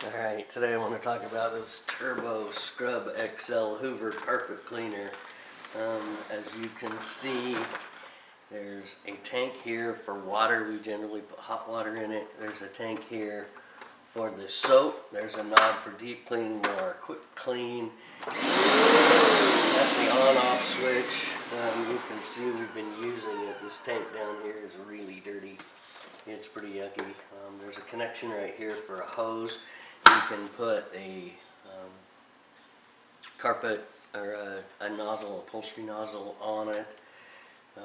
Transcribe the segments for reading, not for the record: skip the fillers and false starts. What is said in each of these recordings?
Alright, today I want to talk about this Turbo Scrub XL Hoover carpet cleaner. As you can see, there's a tank here for water. We generally put hot water in it. There's a tank here for the soap. There's a knob for deep clean or quick clean. That's the on-off switch. You can see we've been using it. This tank down here is really dirty. It's pretty yucky. There's a connection right here for a hose. You can put a carpet or a nozzle, upholstery nozzle on it. The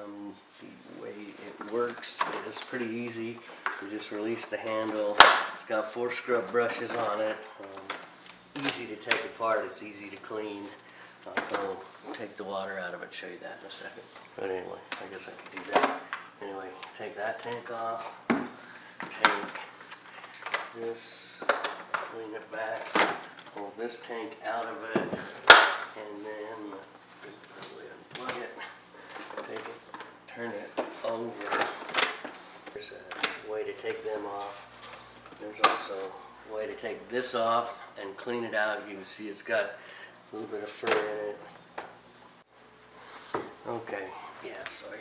way it works is pretty easy. You just release the handle. It's got 4 scrub brushes on it. Easy to take apart. It's easy to clean. I'll take the water out of it, show you that in a second. But anyway, I guess I could do that. Anyway, take that tank off. Take this, clean it back, pull this tank out of it, and then unplug it, take it, turn it over. There's a way to take them off. There's also a way to take this off and clean it out. You can see it's got a little bit of fur in it. Okay, yeah, sorry.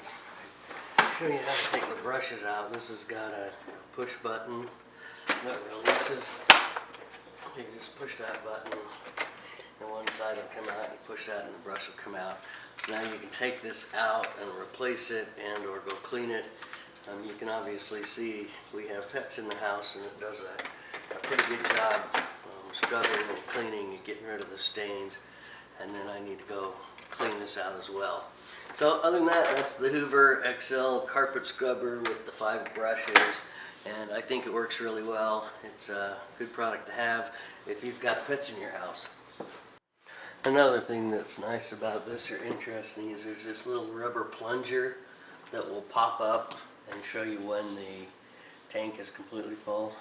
I'll show you how to take the brushes out. This has got a push button that releases. You just push that button and one side will come out. You push that and the brush will come out. So now you can take this out and replace it and or go clean it. You can obviously see we have pets in the house and it does a pretty good job scrubbing and cleaning and getting rid of the stains. And then I need to go clean this out as well. So other than that, that's the Hoover XL carpet scrubber with the 5 brushes, and I think it works really well. It's a good product to have if you've got pets in your house. Another thing that's nice about this or interesting is there's this little rubber plunger that will pop up and show you when the tank is completely full.